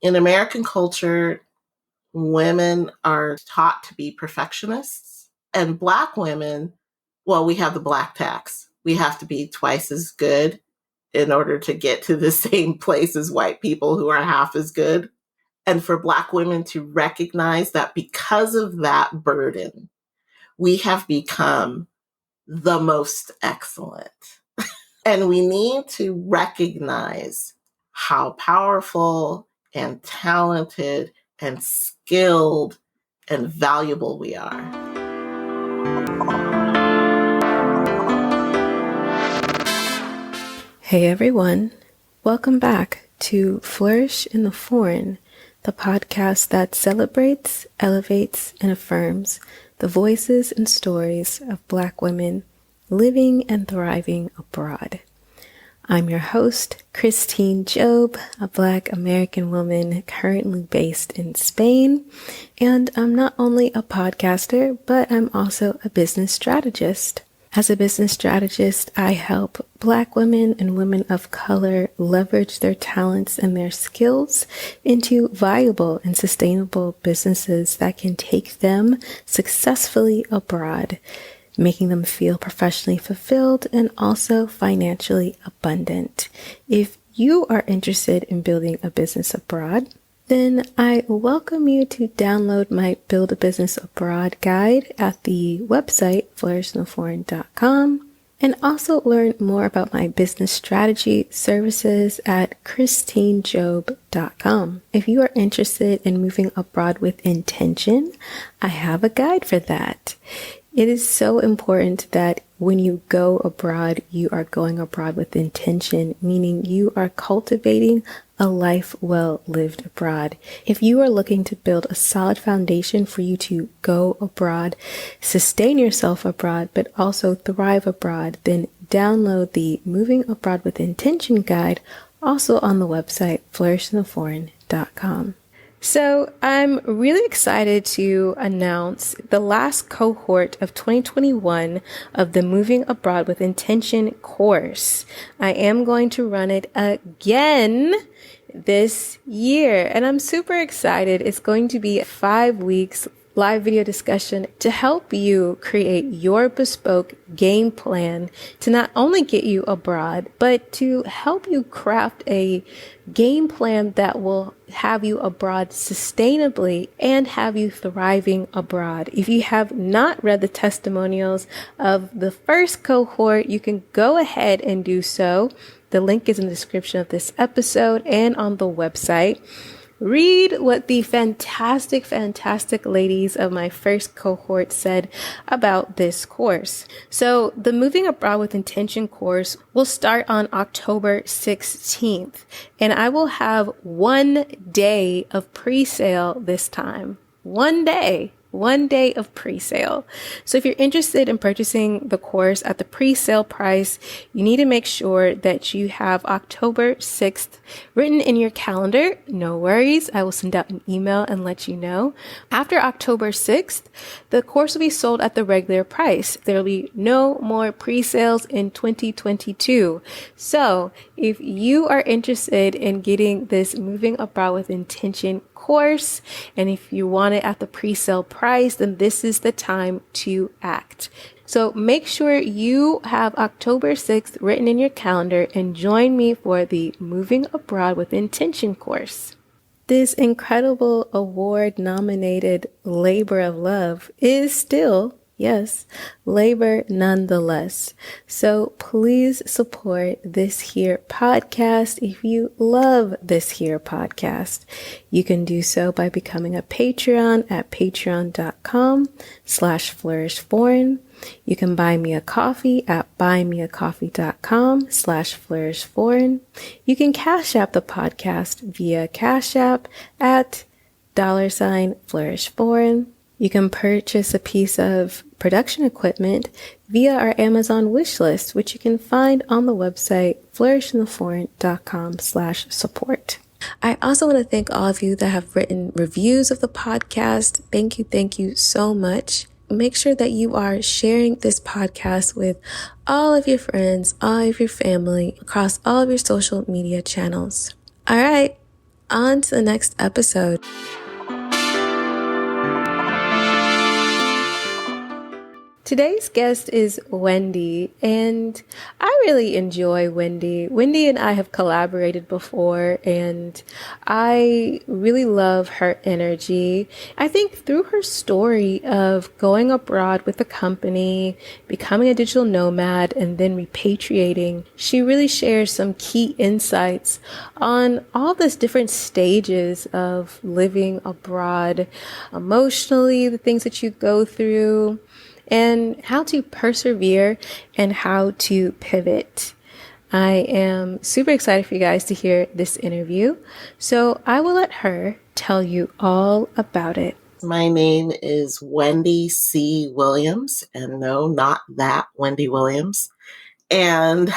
In American culture, women are taught to be perfectionists, and Black women, well, we have the Black tax. We have to be twice as good in order to get to the same place as white people who are half as good. And for Black women to recognize that because of that burden, we have become the most excellent. And we need to recognize how powerful and talented and skilled and valuable we are. Hey everyone, welcome back to Flourish in the Foreign, the podcast that celebrates, elevates, and affirms the voices and stories of Black women living and thriving abroad. I'm your host, Christine Job, a Black American woman currently based in Spain, and I'm not only a podcaster, but I'm also a business strategist. As a business strategist, I help Black women and women of color leverage their talents and their skills into viable and sustainable businesses that can take them successfully abroad, making them feel professionally fulfilled and also financially abundant. If you are interested in building a business abroad, then I welcome you to download my Build a Business Abroad guide at the website flourishintheforeign.com, and also learn more about my business strategy services at christinejob.com. If you are interested in moving abroad with intention, I have a guide for that. It is so important that when you go abroad, you are going abroad with intention, meaning you are cultivating a life well lived abroad. If you are looking to build a solid foundation for you to go abroad, sustain yourself abroad, but also thrive abroad, then download the Moving Abroad with Intention guide, also on the website flourishintheforeign.com. So I'm really excited to announce the last cohort of 2021 of the Moving Abroad with Intention course. I am going to run it again this year, and I'm super excited. It's going to be 5 weeks live video discussion to help you create your bespoke game plan to not only get you abroad, but to help you craft a game plan that will have you abroad sustainably and have you thriving abroad. If you have not read the testimonials of the first cohort, you can go ahead and do so. The link is in the description of this episode and on the website. Read what the fantastic ladies of my first cohort said about this course. So the Moving Abroad with Intention course will start on October 16th, and I will have 1 day of pre-sale this time. 1 day of pre-sale. So if you're interested in purchasing the course at the pre-sale price, you need to make sure that you have October 6th written in your calendar. No worries. I will send out an email and let you know. After October 6th, the course will be sold at the regular price. There will be no more pre-sales in 2022. So if you are interested in getting this Moving Abroad with Intention course, and if you want it at the pre-sale price, then this is the time to act. So make sure you have October 6th written in your calendar and join me for the Moving Abroad with Intention course. This incredible award-nominated labor of love is still, yes, labor nonetheless. So please support this here podcast. If you love this here podcast, you can do so by becoming a Patreon at patreon.com/flourishforeign. You can buy me a coffee at buymeacoffee.com/flourishforeign. You can Cash App the podcast via Cash App at $flourishforeign. You can purchase a piece of production equipment via our Amazon wish list, which you can find on the website flourishintheforeign.com/support. I also want to thank all of you that have written reviews of the podcast. Thank you so much. Make sure that you are sharing this podcast with all of your friends, all of your family, across all of your social media channels. All right, On to the next episode. Today's guest is Wendy, and I really enjoy Wendy. Wendy and I have collaborated before, and I really love her energy. I think through her story of going abroad with a company, becoming a digital nomad, and then repatriating, she really shares some key insights on all these different stages of living abroad, emotionally, the things that you go through, and how to persevere and how to pivot. I am super excited for you guys to hear this interview, so I will let her tell you all about it. My name is Wendy C. Williams, and no, not that Wendy Williams. And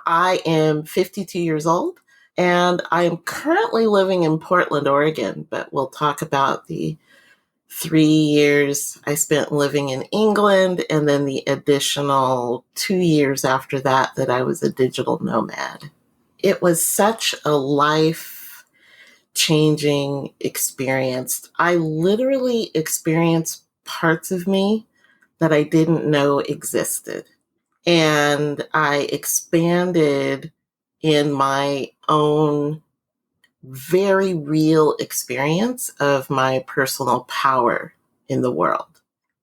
I am 52 years old, and I am currently living in Portland, Oregon, but we'll talk about the 3 years I spent living in England, and then the additional 2 years after that I was a digital nomad. It was such a life-changing experience. I literally experienced parts of me that I didn't know existed. And I expanded in my own very real experience of my personal power in the world.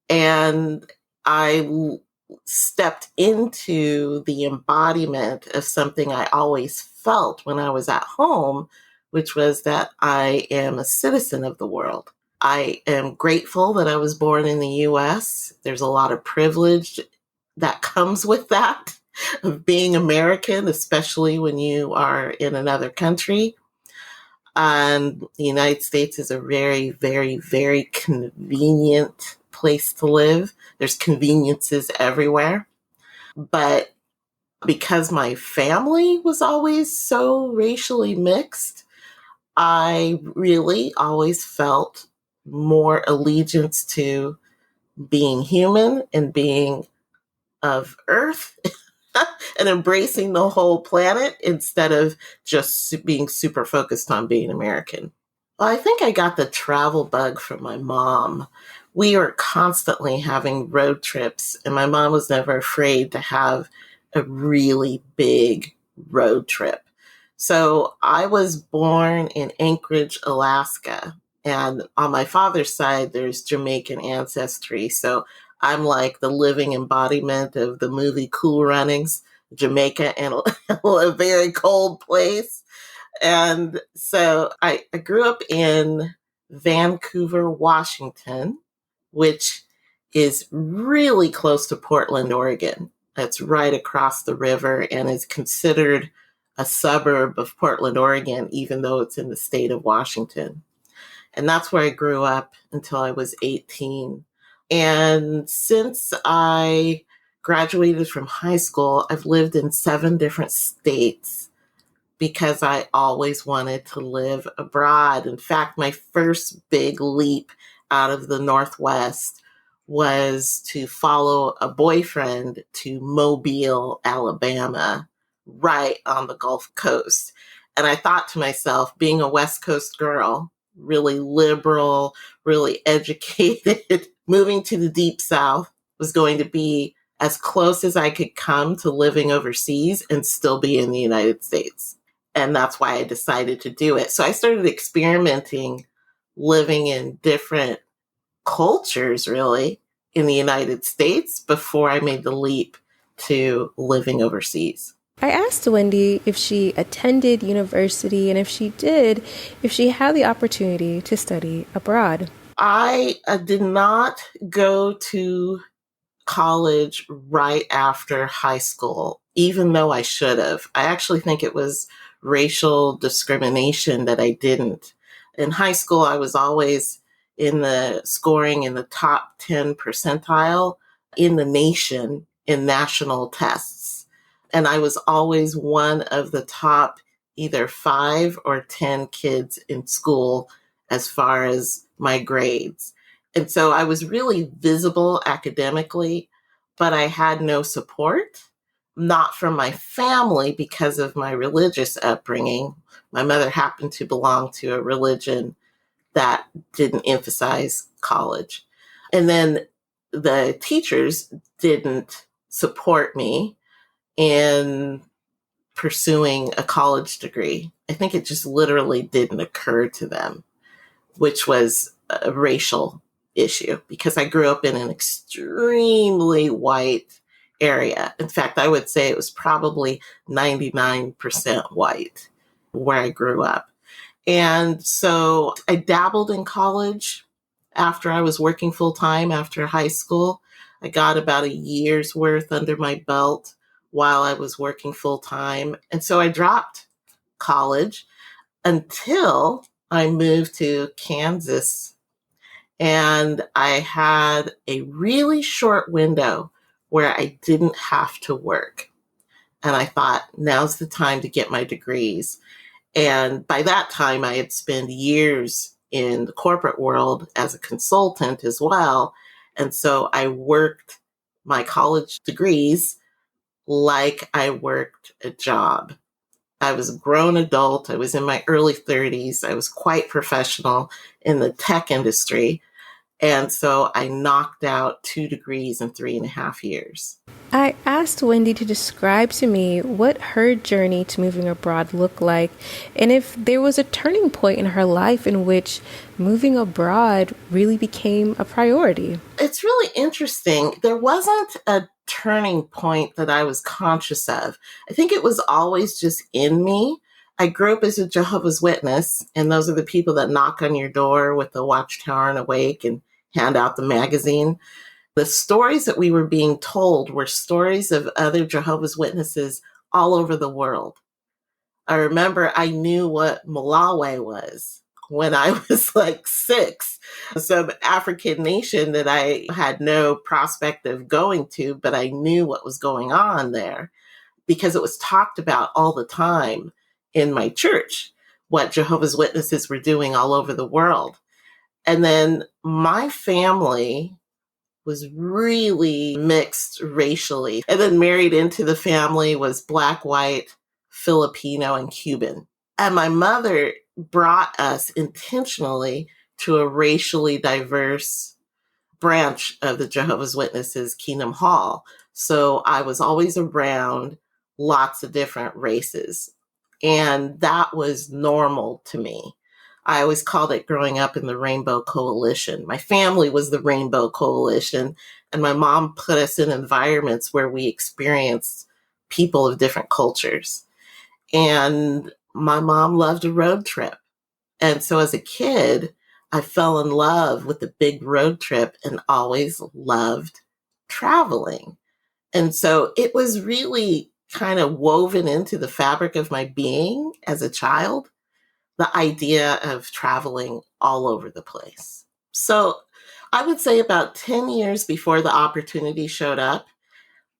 And I stepped into the embodiment of something I always felt when I was at home, which was that I am a citizen of the world. I am grateful that I was born in the US. There's a lot of privilege that comes with that, of being American, especially when you are in another country. And the United States is a very, very, very convenient place to live. There's conveniences everywhere. But because my family was always so racially mixed, I really always felt more allegiance to being human and being of Earth and embracing the whole planet instead of just being super focused on being American. Well, I think I got the travel bug from my mom. We were constantly having road trips, and my mom was never afraid to have a really big road trip. So I was born in Anchorage, Alaska. And on my father's side, there's Jamaican ancestry. So I'm like the living embodiment of the movie Cool Runnings, Jamaica, and a very cold place. And so I grew up in Vancouver, Washington, which is really close to Portland, Oregon. It's right across the river and is considered a suburb of Portland, Oregon, even though it's in the state of Washington. And that's where I grew up until I was 18. And since I graduated from high school, I've lived in 7 different states because I always wanted to live abroad. In fact, my first big leap out of the Northwest was to follow a boyfriend to Mobile, Alabama, right on the Gulf Coast. And I thought to myself, being a West Coast girl, really liberal, really educated, moving to the Deep South was going to be as close as I could come to living overseas and still be in the United States. And that's why I decided to do it. So I started experimenting, living in different cultures, really, in the United States before I made the leap to living overseas. I asked Wendy if she attended university, and if she did, if she had the opportunity to study abroad. I did not go to college right after high school, even though I should have. I actually think it was racial discrimination that I didn't. In high school, I was always in the scoring in the top 10 percentile in the nation in national tests. And I was always one of the top either 5 or 10 kids in school as far as my grades. And so I was really visible academically, but I had no support. not from my family because of my religious upbringing. My mother happened to belong to a religion that didn't emphasize college. And then the teachers didn't support me in pursuing a college degree. I think it just literally didn't occur to them, which was a racial issue because I grew up in an extremely white area. In fact, I would say it was probably 99% white where I grew up. And so I dabbled in college after I was working full time after high school. I got about a year's worth under my belt while I was working full time. And so I dropped college until I moved to Kansas. And I had a really short window where I didn't have to work. And I thought, now's the time to get my degrees. And by that time, I had spent years in the corporate world as a consultant as well. And so I worked my college degrees like I worked a job. I was a grown adult. I was in my early 30s. I was quite professional in the tech industry. And so I knocked out 2 degrees in 3.5 years. I asked Wendy to describe to me what her journey to moving abroad looked like, and if there was a turning point in her life in which moving abroad really became a priority. It's really interesting. There wasn't a turning point that I was conscious of. I think it was always just in me. I grew up as a Jehovah's Witness, and those are the people that knock on your door with the watchtower and awake and hand out the magazine. The stories that we were being told were stories of other Jehovah's Witnesses all over the world. I remember I knew what Malawi was when I was like 6, some African nation that I had no prospect of going to, but I knew what was going on there because it was talked about all the time in my church, what Jehovah's Witnesses were doing all over the world. And then my family was really mixed racially. And then married into the family was Black, white, Filipino, and Cuban. And my mother brought us intentionally to a racially diverse branch of the Jehovah's Witnesses Kingdom Hall. So I was always around lots of different races. And that was normal to me. I always called it growing up in the Rainbow Coalition. My family was the Rainbow Coalition, and my mom put us in environments where we experienced people of different cultures. And my mom loved a road trip. And so as a kid, I fell in love with the big road trip and always loved traveling. And so it was really kind of woven into the fabric of my being as a child, the idea of traveling all over the place. So I would say about 10 years before the opportunity showed up,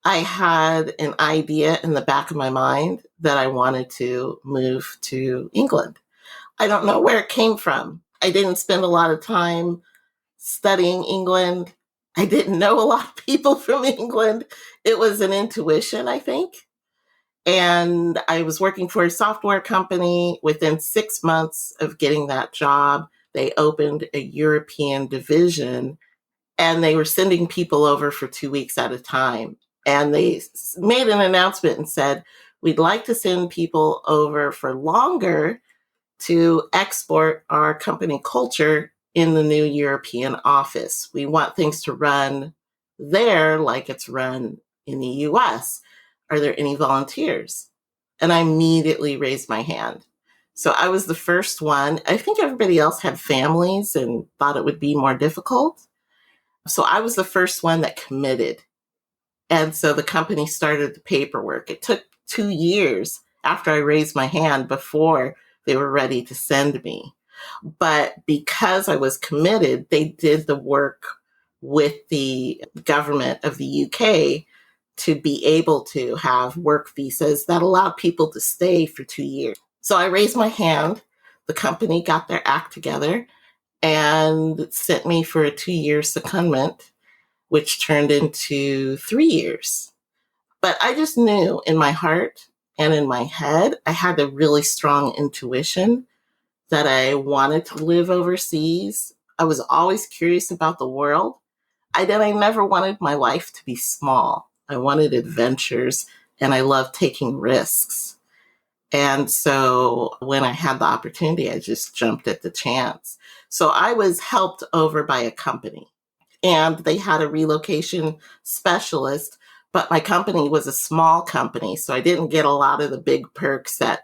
I had an idea in the back of my mind that I wanted to move to England. I don't know where it came from. I didn't spend a lot of time studying England. I didn't know a lot of people from England. It was an intuition, I think. And I was working for a software company. Within 6 months of getting that job, they opened a European division and they were sending people over for 2 weeks at a time. And they made an announcement and said, we'd like to send people over for longer to export our company culture in the new European office. We want things to run there like it's run in the US. Are there any volunteers? And I immediately raised my hand. So I was the first one. I think everybody else had families and thought it would be more difficult. So I was the first one that committed. And so the company started the paperwork. It took 2 years after I raised my hand before they were ready to send me. But because I was committed, they did the work with the government of the UK to be able to have work visas that allowed people to stay for 2 years. So I raised my hand. The company got their act together and sent me for a 2-year secondment, which turned into 3 years. But I just knew in my heart and in my head, I had a really strong intuition that I wanted to live overseas. I was always curious about the world. I never wanted my life to be small. I wanted adventures and I loved taking risks. And so when I had the opportunity, I just jumped at the chance. So I was helped over by a company and they had a relocation specialist, but my company was a small company. So I didn't get a lot of the big perks that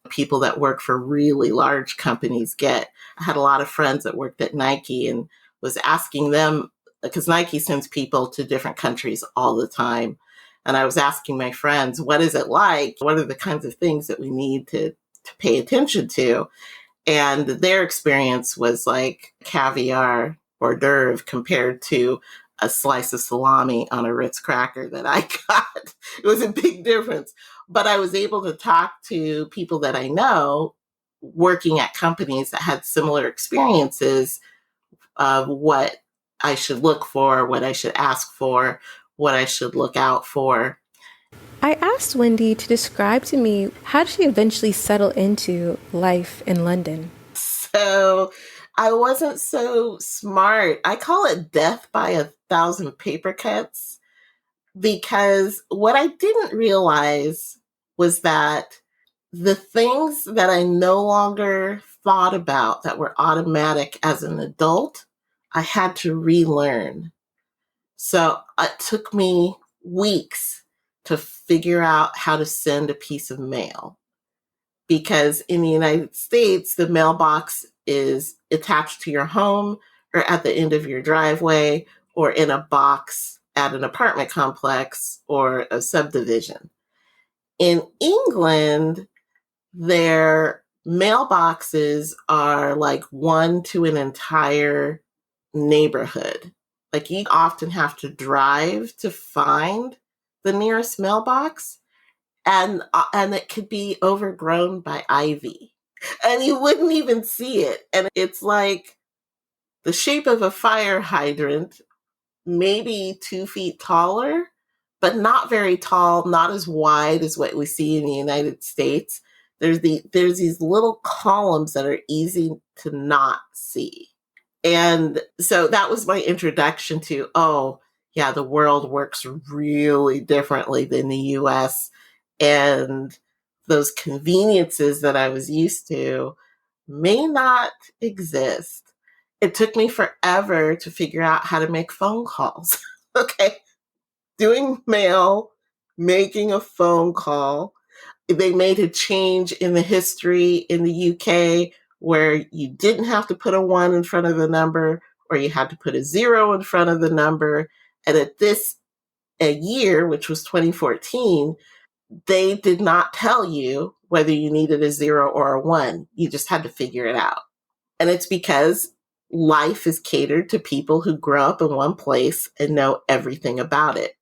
people that work for really large companies get. I had a lot of friends that worked at Nike and was asking them, because Nike sends people to different countries all the time. And I was asking my friends, what is it like? What are the kinds of things that we need to pay attention to? And their experience was like caviar hors d'oeuvre compared to a slice of salami on a Ritz cracker that I got. It was a big difference. But I was able to talk to people that I know working at companies that had similar experiences of what I should look for, what I should ask for, what I should look out for. I asked Wendy to describe to me how did she eventually settle into life in London? So I wasn't so smart. I call it death by 1,000 paper cuts because what I didn't realize was that the things that I no longer thought about that were automatic as an adult, I had to relearn. So it took me weeks to figure out how to send a piece of mail because in the United States, the mailbox is attached to your home or at the end of your driveway or in a box at an apartment complex or a subdivision. In England, their mailboxes are like one to an entire neighborhood. Like you often have to drive to find the nearest mailbox and it could be overgrown by ivy and you wouldn't even see it, and it's like the shape of a fire hydrant, maybe 2 feet taller but not very tall, not as wide as what we see in the United States. There's these little columns that are easy to not see. And so that was my introduction to, oh, yeah, the world works really differently than the US. And those conveniences that I was used to may not exist. It took me forever to figure out how to make phone calls. Okay. Doing mail, making a phone call. They made a change in the history in the UK where you didn't have to put a one in front of the number or you had to put a zero in front of the number. And at this a year, which was 2014, they did not tell you whether you needed a zero or a one. You just had to figure it out. And it's because life is catered to people who grow up in one place and know everything about it.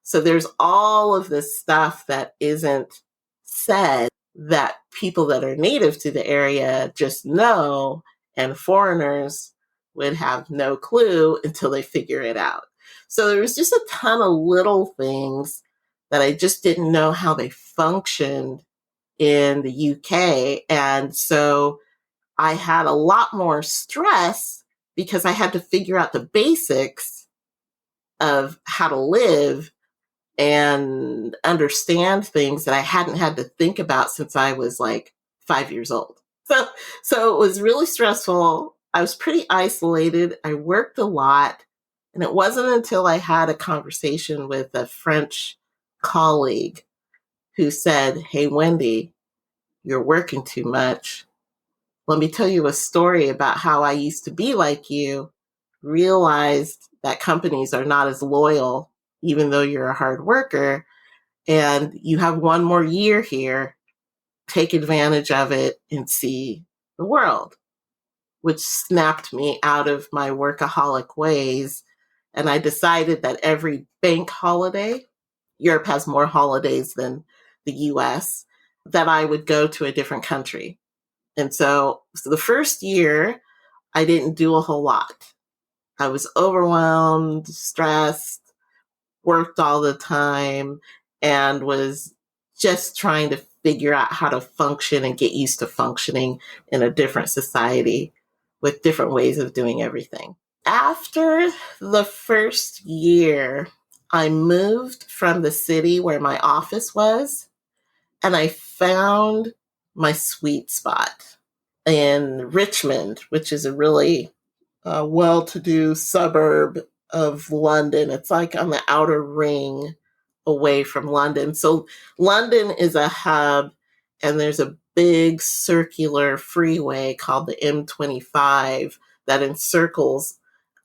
So there's all of this stuff that isn't said that people that are native to the area just know, and foreigners would have no clue until they figure it out. So there was just a ton of little things that I just didn't know how they functioned in the UK. And so I had a lot more stress because I had to figure out the basics of how to live and understand things that I hadn't had to think about since I was like 5 years old. So it was really stressful. I was pretty isolated. I worked a lot. And it wasn't until I had a conversation with a French colleague who said, "Hey, Wendy, you're working too much. Let me tell you a story about how I used to be like you." Realized that companies are not as loyal, even though you're a hard worker, and you have one more year here. Take advantage of it and see the world, which snapped me out of my workaholic ways. And I decided that every bank holiday, Europe has more holidays than the US, that I would go to a different country. And so the first year, I didn't do a whole lot. I was overwhelmed, stressed, worked all the time. and was just trying to figure out how to function and get used to functioning in a different society with different ways of doing everything. After the first year, I moved from the city where my office was, and I found my sweet spot in Richmond, which is a really well-to-do suburb of London. It's like on the outer ring away from London. So London is a hub, and there's a big circular freeway called the M25 that encircles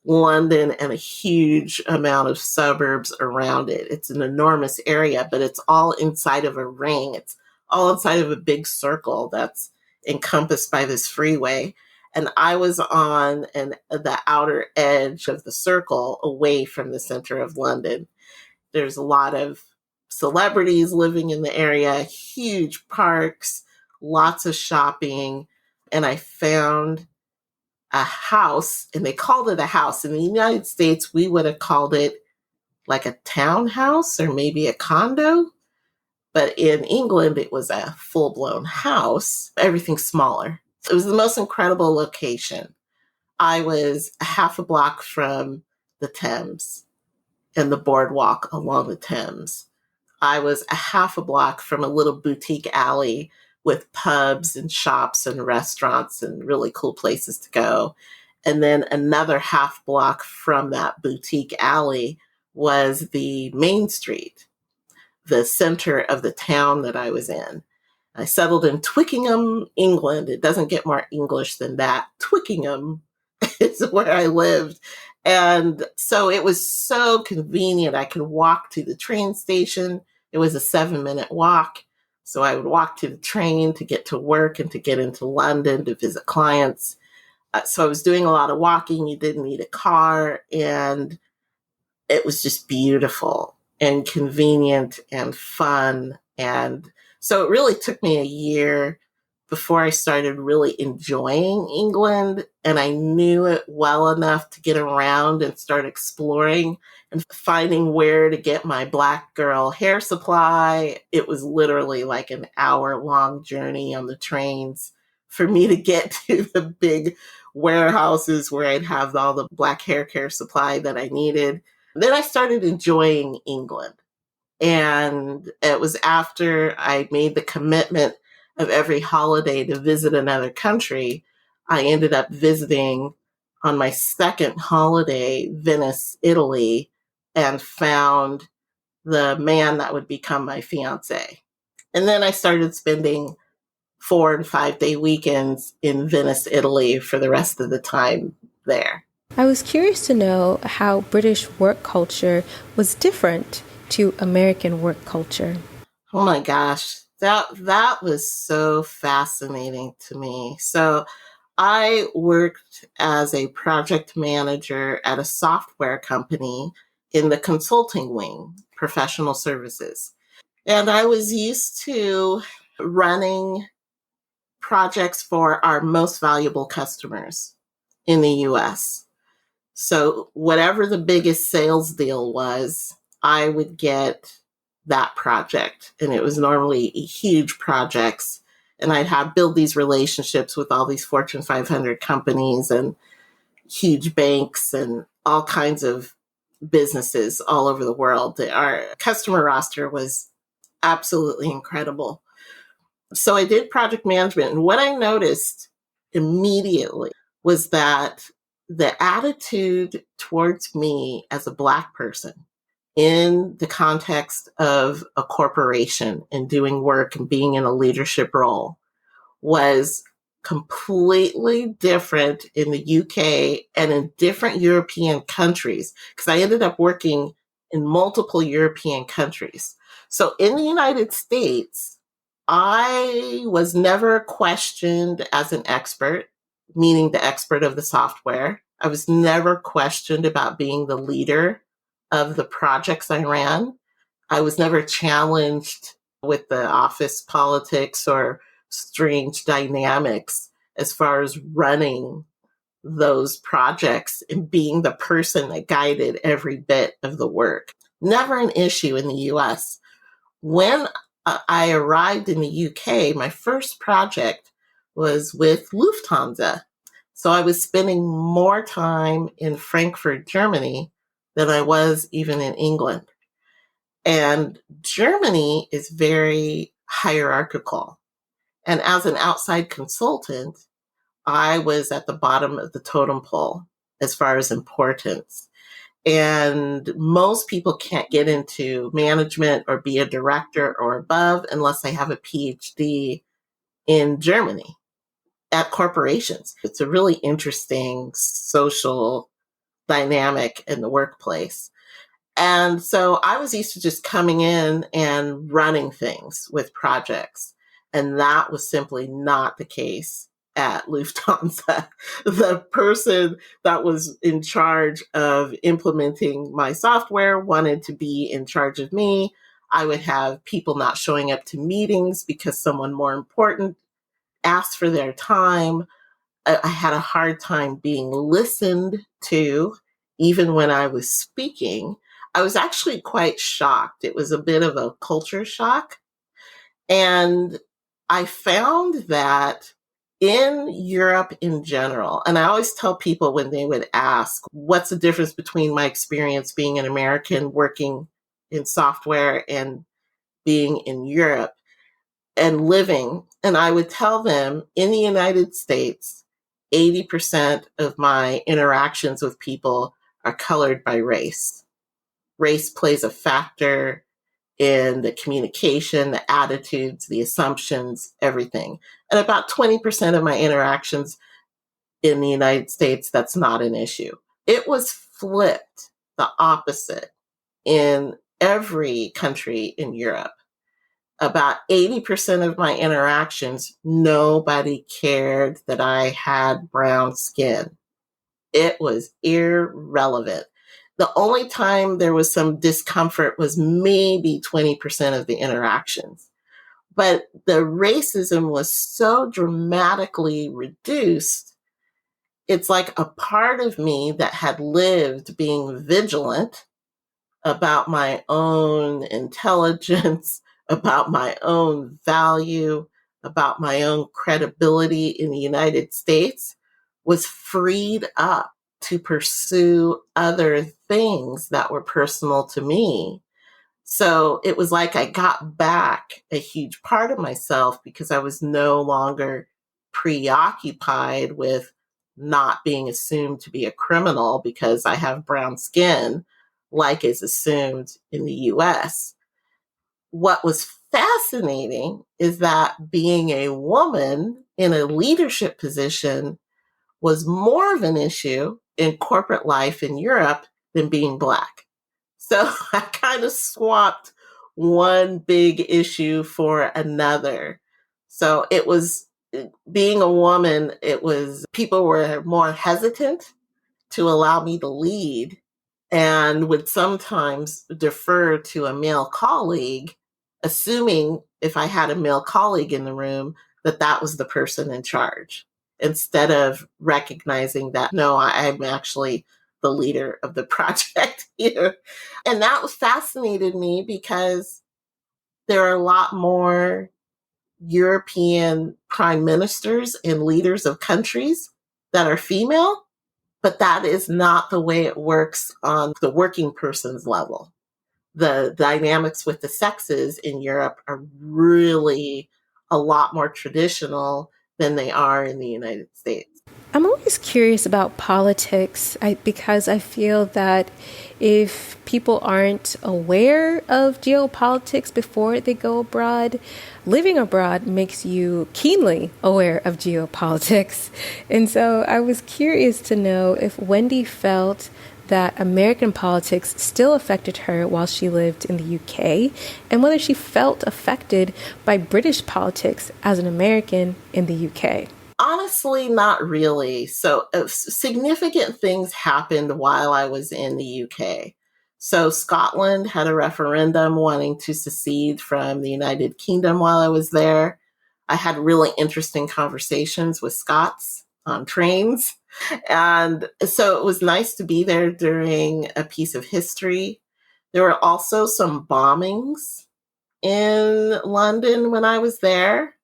London and a huge amount of suburbs around it. It's an enormous area, but it's all inside of a ring. It's all inside of a big circle that's encompassed by this freeway. And I was on the outer edge of the circle away from the center of London. There's a lot of celebrities living in the area, huge parks, lots of shopping. And I found a house, and they called it a house. In the United States, we would have called it like a townhouse or maybe a condo. But in England, it was a full-blown house, everything smaller. It was the most incredible location. I was half a block from the Thames and the boardwalk along the Thames. I was a half a block from a little boutique alley with pubs and shops and restaurants and really cool places to go. And then another half block from that boutique alley was the main street, the center of the town that I was in. I settled in Twickenham, England. It doesn't get more English than that. Twickenham is where I lived. And so it was so convenient. I could walk to the train station. It was a 7-minute walk. So I would walk to the train to get to work and to get into London to visit clients. So I was doing a lot of walking. You didn't need a car. And it was just beautiful and convenient and fun. And so it really took me a year before I started really enjoying England, and I knew it well enough to get around and start exploring and finding where to get my black girl hair supply. It was literally like an hour-long journey on the trains for me to get to the big warehouses where I'd have all the black hair care supply that I needed. Then I started enjoying England. And it was after I made the commitment of every holiday to visit another country, I ended up visiting on my second holiday, Venice, Italy, and found the man that would become my fiance. And then I started spending 4 and 5 day weekends in Venice, Italy for the rest of the time there. I was curious to know how British work culture was different to American work culture. Oh my gosh, that was so fascinating to me. So I worked as a project manager at a software company in the consulting wing, professional services. And I was used to running projects for our most valuable customers in the US. So whatever the biggest sales deal was, I would get that project. And it was normally huge projects. And I'd have build these relationships with all these Fortune 500 companies and huge banks and all kinds of businesses all over the world. Our customer roster was absolutely incredible. So I did project management. And what I noticed immediately was that the attitude towards me as a Black person in the context of a corporation and doing work and being in a leadership role was completely different in the UK and in different European countries, because I ended up working in multiple European countries. So in the United States, I was never questioned as an expert, meaning the expert of the software. I was never questioned about being the leader of the projects I ran. I was never challenged with the office politics or strange dynamics as far as running those projects and being the person that guided every bit of the work. Never an issue in the US. When I arrived in the UK, my first project was with Lufthansa. So I was spending more time in Frankfurt, Germany than I was even in England. And Germany is very hierarchical. And as an outside consultant, I was at the bottom of the totem pole as far as importance. And most people can't get into management or be a director or above unless they have a PhD in Germany at corporations. It's a really interesting social dynamic in the workplace. And so I was used to just coming in and running things with projects. And that was simply not the case at Lufthansa. The person that was in charge of implementing my software wanted to be in charge of me. I would have people not showing up to meetings because someone more important asked for their time. I had a hard time being listened to, even when I was speaking. I was actually quite shocked. It was a bit of a culture shock. And I found that in Europe in general, and I always tell people when they would ask, what's the difference between my experience being an American working in software and being in Europe and living? And I would tell them in the United States, 80% of my interactions with people are colored by race. Race plays a factor in the communication, the attitudes, the assumptions, everything. And about 20% of my interactions in the United States, that's not an issue. It was flipped the opposite in every country in Europe. About 80% of my interactions, nobody cared that I had brown skin. It was irrelevant. The only time there was some discomfort was maybe 20% of the interactions. But the racism was so dramatically reduced. It's like a part of me that had lived being vigilant about my own intelligence, about my own value, about my own credibility in the United States was freed up to pursue other things that were personal to me. So it was like I got back a huge part of myself because I was no longer preoccupied with not being assumed to be a criminal because I have brown skin, like is assumed in the US. What was fascinating is that being a woman in a leadership position was more of an issue in corporate life in Europe than being Black. So I kind of swapped one big issue for another. So it was being a woman, it was people were more hesitant to allow me to lead and would sometimes defer to a male colleague, assuming if I had a male colleague in the room, that that was the person in charge, instead of recognizing that, no, I'm actually the leader of the project here. And that fascinated me because there are a lot more European prime ministers and leaders of countries that are female, but that is not the way it works on the working person's level. The dynamics with the sexes in Europe are really a lot more traditional than they are in the United States. I'm always curious about politics because I feel that if people aren't aware of geopolitics before they go abroad, living abroad makes you keenly aware of geopolitics. And so I was curious to know if Wendy felt that American politics still affected her while she lived in the UK, and whether she felt affected by British politics as an American in the UK. Honestly, not really. So significant things happened while I was in the UK. So Scotland had a referendum wanting to secede from the United Kingdom while I was there. I had really interesting conversations with Scots on trains. And so it was nice to be there during a piece of history. There were also some bombings in London when I was there.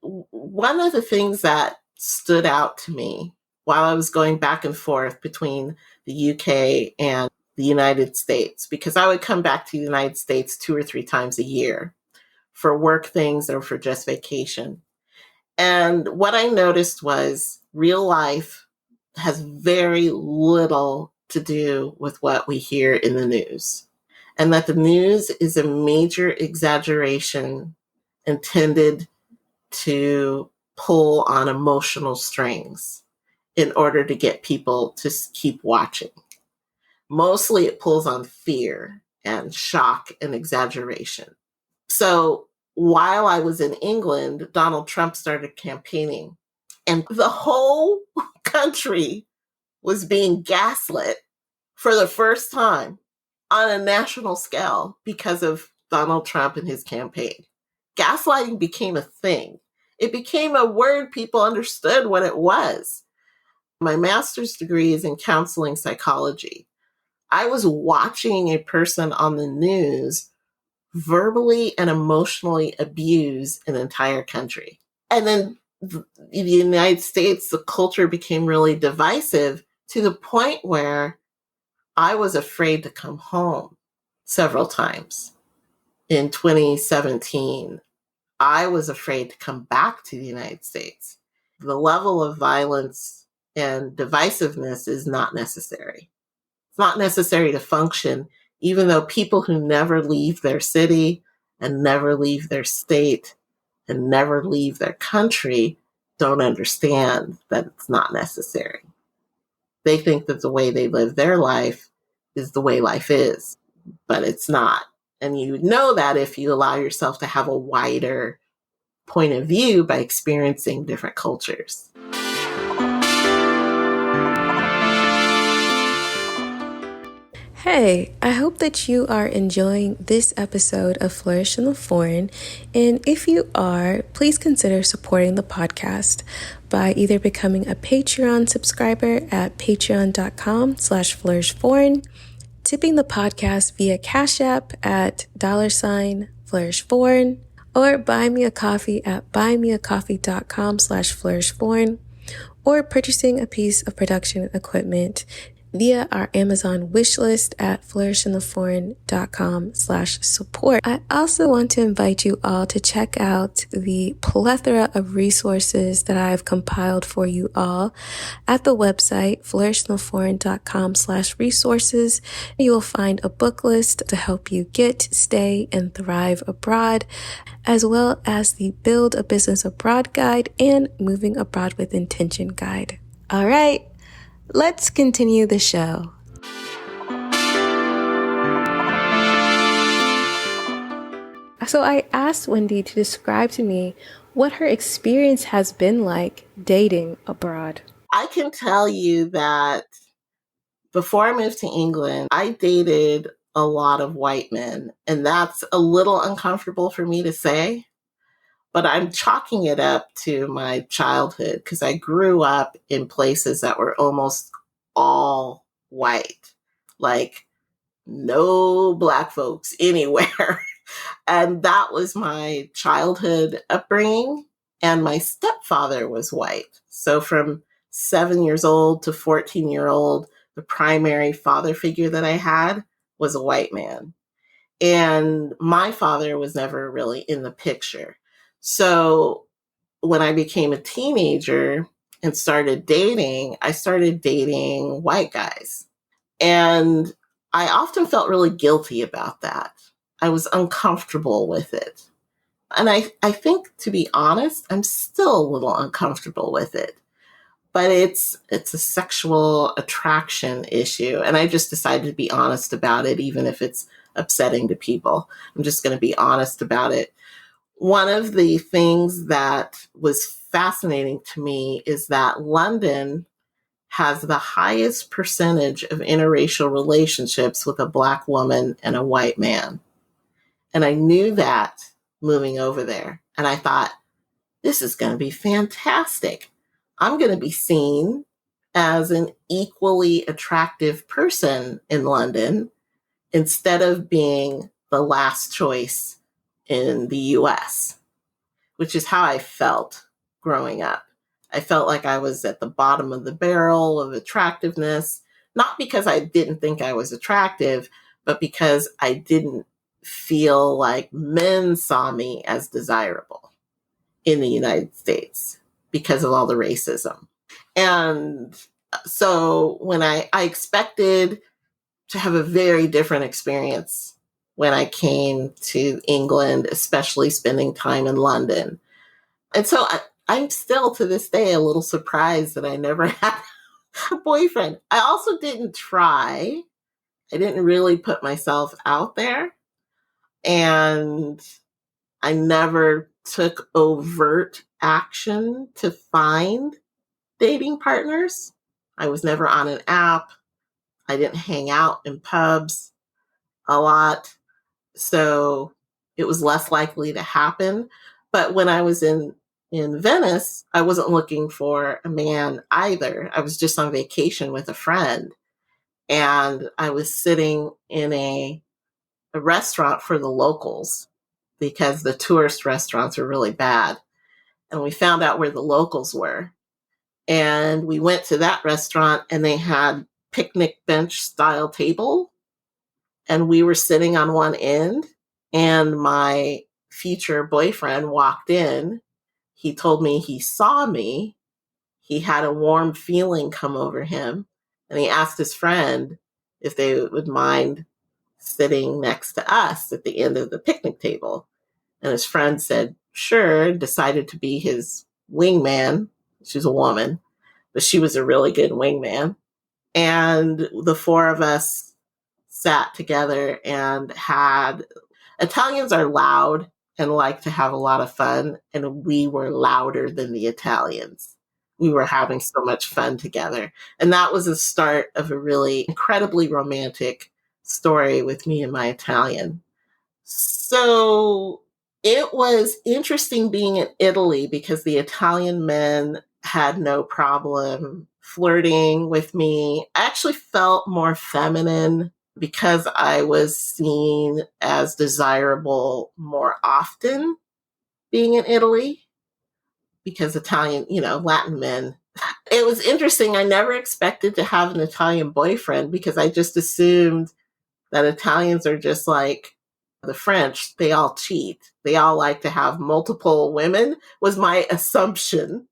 One of the things that stood out to me while I was going back and forth between the UK and the United States, because I would come back to the United States 2 or 3 times a year for work things or for just vacation. And what I noticed was real life has very little to do with what we hear in the news, and that the news is a major exaggeration intended to pull on emotional strings in order to get people to keep watching. Mostly it pulls on fear and shock and exaggeration. So while I was in England, Donald Trump started campaigning, and the whole country was being gaslit for the first time on a national scale because of Donald Trump and his campaign. Gaslighting became a thing. It became a word people understood what it was. My master's degree is in counseling psychology. I was watching a person on the news verbally and emotionally abuse an entire country. And then in the United States, the culture became really divisive to the point where I was afraid to come home several times. In 2017, I was afraid to come back to the United States. The level of violence and divisiveness is not necessary. It's not necessary to function, even though people who never leave their city and never leave their state and never leave their country don't understand that it's not necessary. They think that the way they live their life is the way life is, but it's not. And you know that if you allow yourself to have a wider point of view by experiencing different cultures. Hey, I hope that you are enjoying this episode of Flourish in the Foreign. And if you are, please consider supporting the podcast by either becoming a Patreon subscriber at patreon.com/flourishforeign, tipping the podcast via Cash App at $flourishforeign, or buy me a coffee at buymeacoffee.com/flourishforeign, or purchasing a piece of production equipment via our Amazon wishlist at flourishintheforeign.com/support. I also want to invite you all to check out the plethora of resources that I have compiled for you all at the website flourishintheforeign.com/resources. You will find a book list to help you get, stay, and thrive abroad, as well as the Build a Business Abroad guide and Moving Abroad with Intention guide. All right. Let's continue the show. So I asked Wendy to describe to me what her experience has been like dating abroad. I can tell you that before I moved to England, I dated a lot of white men, and that's a little uncomfortable for me to say, but I'm chalking it up to my childhood because I grew up in places that were almost all white, like no Black folks anywhere. And that was my childhood upbringing. And my stepfather was white. So from 7 years old to 14-year-old, the primary father figure that I had was a white man. And my father was never really in the picture. So when I became a teenager and I started dating white guys. And I often felt really guilty about that. I was uncomfortable with it. And I think, to be honest, I'm still a little uncomfortable with it. But it's a sexual attraction issue. And I just decided to be honest about it, even if it's upsetting to people. I'm just going to be honest about it. One of the things that was fascinating to me is that London has the highest percentage of interracial relationships with a Black woman and a white man. And I knew that moving over there. And I thought, this is going to be fantastic. I'm going to be seen as an equally attractive person in London instead of being the last choice in the US, which is how I felt growing up. I felt like I was at the bottom of the barrel of attractiveness, not because I didn't think I was attractive, but because I didn't feel like men saw me as desirable in the United States because of all the racism. And so when I expected to have a very different experience when I came to England, especially spending time in London. And so I'm still to this day a little surprised that I never had a boyfriend. I also didn't try. I didn't really put myself out there. And I never took overt action to find dating partners. I was never on an app. I didn't hang out in pubs a lot. So it was less likely to happen. But when I was in Venice, I wasn't looking for a man either. I was just on vacation with a friend. And I was sitting in a restaurant for the locals because the tourist restaurants are really bad. And we found out where the locals were. And we went to that restaurant and they had picnic bench style table. And we were sitting on one end and my future boyfriend walked in. He told me he saw me. He had a warm feeling come over him. And he asked his friend if they would mind sitting next to us at the end of the picnic table. And his friend said, sure, decided to be his wingman. She's a woman, but she was a really good wingman. And the four of us sat together and had, Italians are loud and like to have a lot of fun. And we were louder than the Italians. We were having so much fun together. And that was the start of a really incredibly romantic story with me and my Italian. So it was interesting being in Italy because the Italian men had no problem flirting with me. I actually felt more feminine because I was seen as desirable more often being in Italy because Italian, Latin men. It was interesting. I never expected to have an Italian boyfriend because I just assumed that Italians are just like the French. They all cheat. They all like to have multiple women, was my assumption.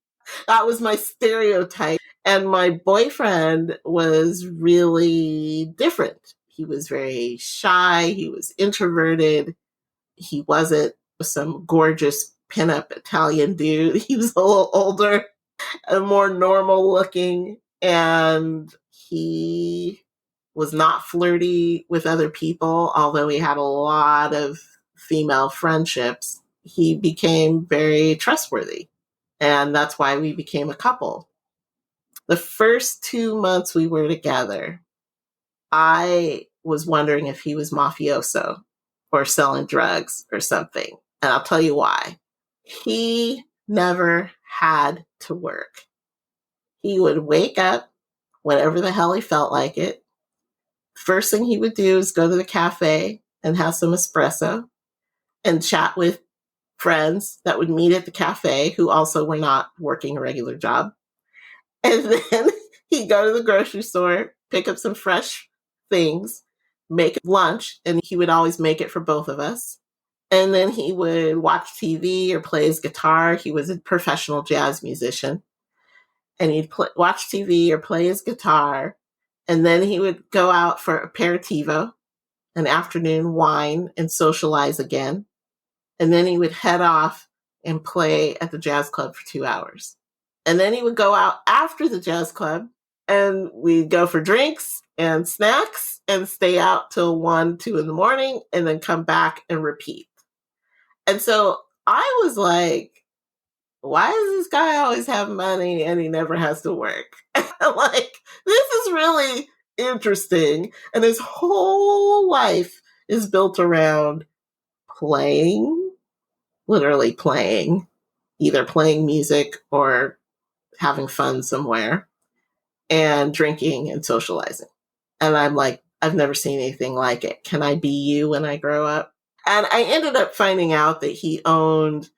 That was my stereotype. And my boyfriend was really different. He was very shy. He was introverted. He wasn't some gorgeous pinup Italian dude. He was a little older and more normal looking. And he was not flirty with other people, although he had a lot of female friendships. He became very trustworthy. And that's why we became a couple. The first 2 months we were together, I was wondering if he was mafioso or selling drugs or something. And I'll tell you why. He never had to work. He would wake up whenever the hell he felt like it. First thing he would do is go to the cafe and have some espresso and chat with friends that would meet at the cafe who also were not working a regular job. And then he'd go to the grocery store, pick up some fresh things, make lunch, and he would always make it for both of us. And then he would watch TV or play his guitar. He was a professional jazz musician. And he'd watch TV or play his guitar. And then he would go out for aperitivo, an afternoon wine, and socialize again. And then he would head off and play at the jazz club for 2 hours. And then he would go out after the jazz club and we'd go for drinks and snacks and stay out till 1, 2 in the morning and then come back and repeat. And so I was like, why does this guy always have money and he never has to work? Like, this is really interesting. And his whole life is built around playing, literally playing, either playing music or having fun somewhere, and drinking and socializing. And I'm like, I've never seen anything like it. Can I be you when I grow up? And I ended up finding out that he owned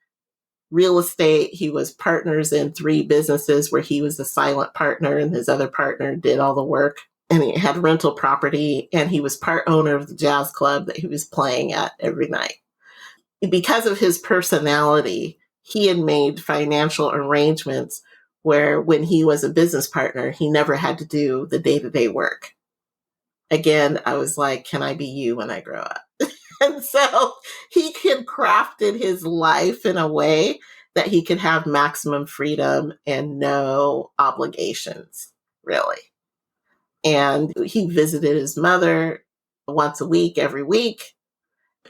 real estate. He was partners in 3 businesses where he was the silent partner and his other partner did all the work. And he had rental property and he was part owner of the jazz club that he was playing at every night. Because of his personality, he had made financial arrangements where when he was a business partner, he never had to do the day-to-day work. Again, I was like, can I be you when I grow up? And so he had crafted his life in a way that he could have maximum freedom and no obligations, really. And he visited his mother once a week, every week,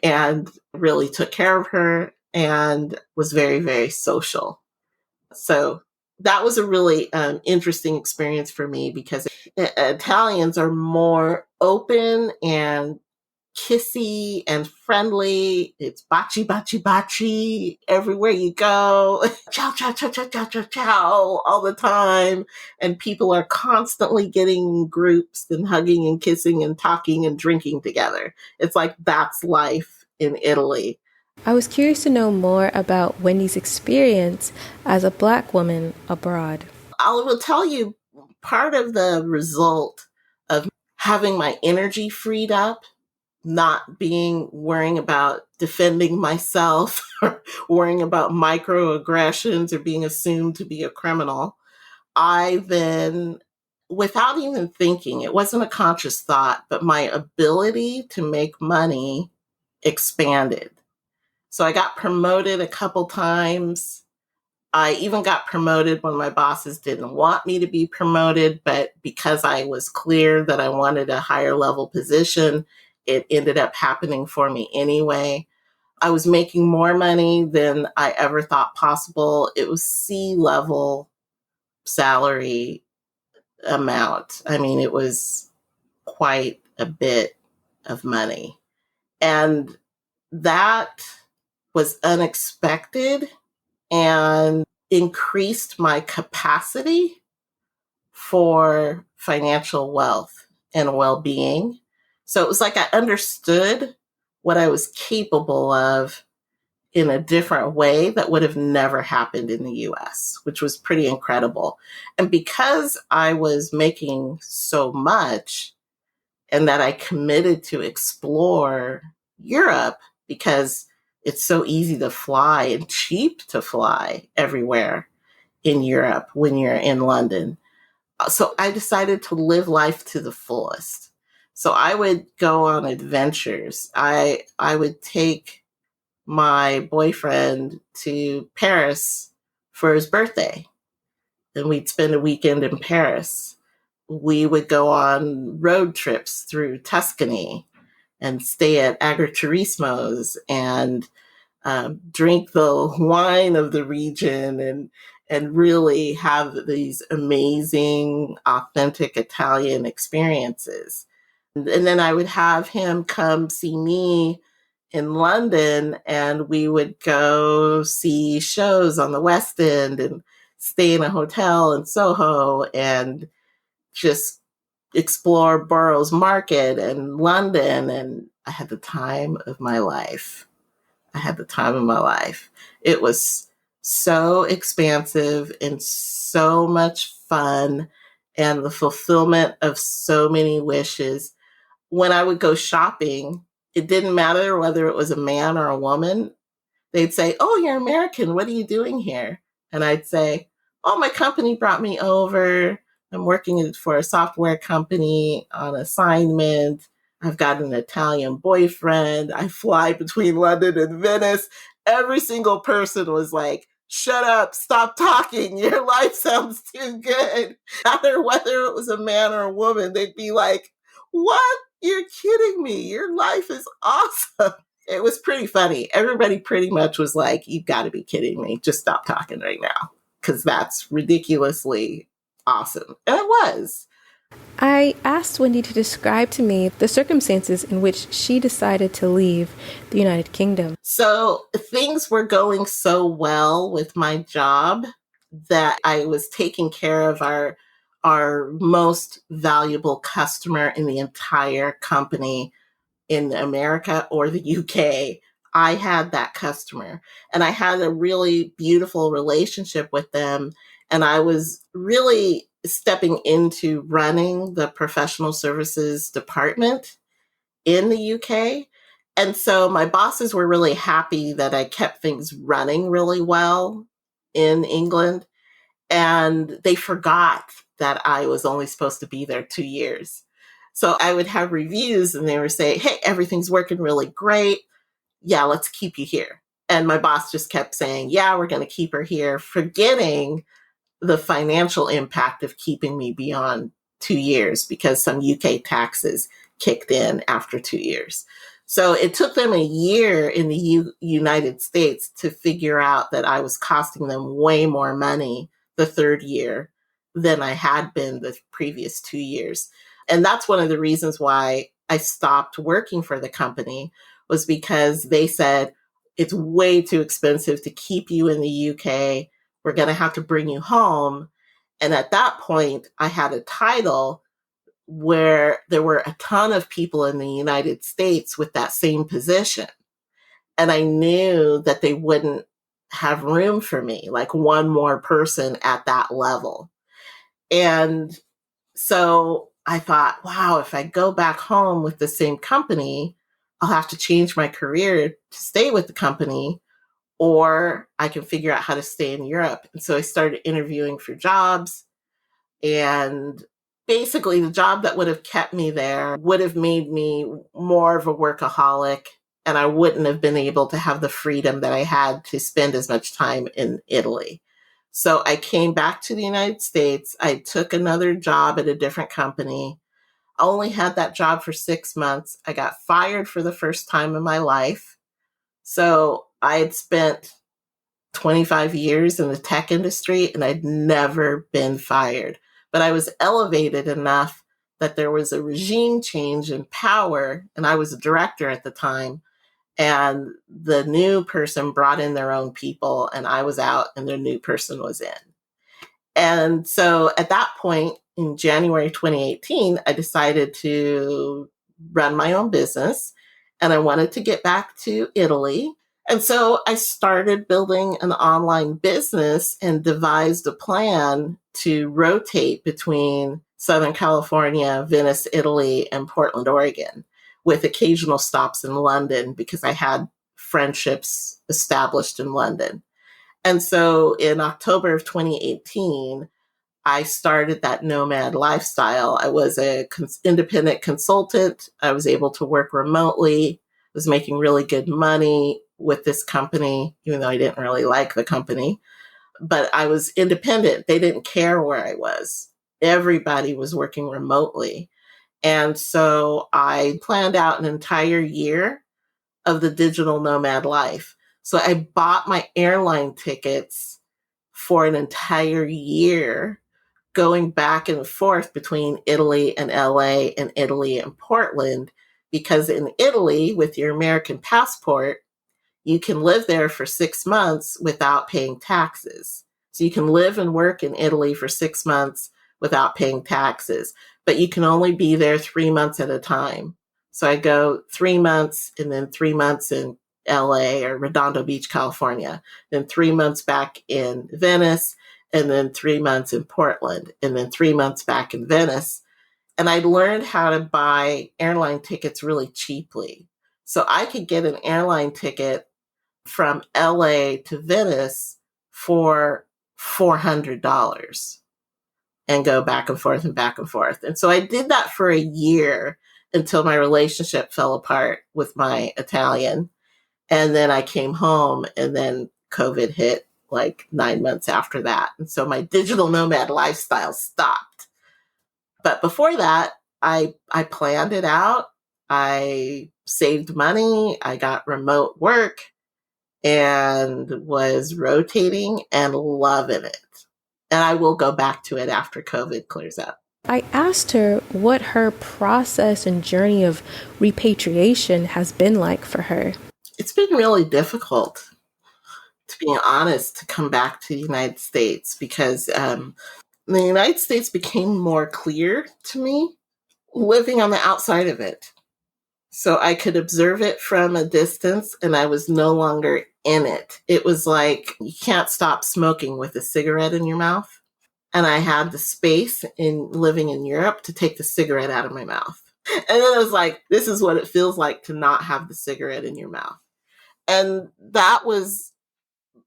and really took care of her and was very, very social. So that was a really interesting experience for me because Italians are more open and kissy and friendly. It's baci, baci, baci everywhere you go. Ciao, ciao, ciao, ciao, ciao, ciao, ciao all the time. And people are constantly getting groups and hugging and kissing and talking and drinking together. It's like that's life in Italy. I was curious to know more about Wendy's experience as a Black woman abroad. I will tell you part of the result of having my energy freed up, not worrying about defending myself or worrying about microaggressions or being assumed to be a criminal. I then, without even thinking, it wasn't a conscious thought, but my ability to make money expanded. So I got promoted a couple times. I even got promoted when my bosses didn't want me to be promoted, but because I was clear that I wanted a higher level position, it ended up happening for me anyway. I was making more money than I ever thought possible. It was C-level salary amount. I mean, it was quite a bit of money. And that was unexpected and increased my capacity for financial wealth and well-being. So it was like I understood what I was capable of in a different way that would have never happened in the US, which was pretty incredible. And because I was making so much and that I committed to explore Europe because it's so easy to fly and cheap to fly everywhere in Europe when you're in London. So I decided to live life to the fullest. So I would go on adventures. I would take my boyfriend to Paris for his birthday, and we'd spend a weekend in Paris. We would go on road trips through Tuscany and stay at Agriturismos and drink the wine of the region and really have these amazing, authentic Italian experiences. And then I would have him come see me in London, and we would go see shows on the West End and stay in a hotel in Soho and just explore Borough's Market and London. And I had the time of my life. I had the time of my life. It was so expansive and so much fun and the fulfillment of so many wishes. When I would go shopping, it didn't matter whether it was a man or a woman. They'd say, "Oh, you're American. What are you doing here?" And I'd say, "Oh, my company brought me over. I'm working for a software company on assignment. I've got an Italian boyfriend. I fly between London and Venice." Every single person was like, "Shut up, stop talking. Your life sounds too good." No matter whether it was a man or a woman, they'd be like, "What? You're kidding me. Your life is awesome." It was pretty funny. Everybody pretty much was like, "You've got to be kidding me. Just stop talking right now." Because that's ridiculously awesome. And it was. I asked Wendy to describe to me the circumstances in which she decided to leave the United Kingdom. So things were going so well with my job that I was taking care of our most valuable customer in the entire company in America or the UK. I had that customer and I had a really beautiful relationship with them. And I was really stepping into running the professional services department in the UK. And so my bosses were really happy that I kept things running really well in England. And they forgot that I was only supposed to be there 2 years. So I would have reviews and they would say, hey, everything's working really great. Yeah, let's keep you here. And my boss just kept saying, yeah, we're going to keep her here, forgetting the financial impact of keeping me beyond 2 years because some UK taxes kicked in after 2 years. So it took them a year in the United States to figure out that I was costing them way more money the third year than I had been the previous 2 years. And that's one of the reasons why I stopped working for the company, was because they said, it's way too expensive to keep you in the UK. We're going to have to bring you home. And at that point, I had a title where there were a ton of people in the United States with that same position. And I knew that they wouldn't have room for me, like one more person at that level. And so I thought, wow, if I go back home with the same company, I'll have to change my career to stay with the company, or I can figure out how to stay in Europe. And so I started interviewing for jobs. And basically, the job that would have kept me there would have made me more of a workaholic. And I wouldn't have been able to have the freedom that I had to spend as much time in Italy. So I came back to the United States. I took another job at a different company. I only had that job for 6 months. I got fired for the first time in my life. So I had spent 25 years in the tech industry and I'd never been fired. But I was elevated enough that there was a regime change in power, and I was a director at the time. And the new person brought in their own people, and I was out, and the new person was in. And so at that point, in January 2018, I decided to run my own business, and I wanted to get back to Italy. And so I started building an online business and devised a plan to rotate between Southern California, Venice, Italy, and Portland, Oregon, with occasional stops in London because I had friendships established in London. And so in October of 2018, I started that Nomad lifestyle. I was an independent consultant. I was able to work remotely. I was making really good money with this company, even though I didn't really like the company. But I was independent. They didn't care where I was. Everybody was working remotely. And so I planned out an entire year of the digital nomad life. So I bought my airline tickets for an entire year, going back and forth between Italy and LA and Italy and Portland, because in Italy, with your American passport, you can live there for 6 months without paying taxes. So you can live and work in Italy for 6 months without paying taxes, but you can only be there 3 months at a time. So I go 3 months and then 3 months in LA or Redondo Beach, California, then 3 months back in Venice, and then 3 months in Portland, and then 3 months back in Venice. And I learned how to buy airline tickets really cheaply. So I could get an airline ticket from LA to Venice for $400 and go back and forth and back and forth. And so I did that for a year until my relationship fell apart with my Italian. And then I came home, and then COVID hit like 9 months after that. And so my digital nomad lifestyle stopped. But before that, I planned it out. I saved money. I got remote work and was rotating and loving it. And I will go back to it after COVID clears up. I asked her what her process and journey of repatriation has been like for her. It's been really difficult, to be honest, to come back to the United States because the United States became more clear to me living on the outside of it. So I could observe it from a distance and I was no longer in it. It was like you can't stop smoking with a cigarette in your mouth. And I had the space in living in Europe to take the cigarette out of my mouth. And then I was like, this is what it feels like to not have the cigarette in your mouth. And that was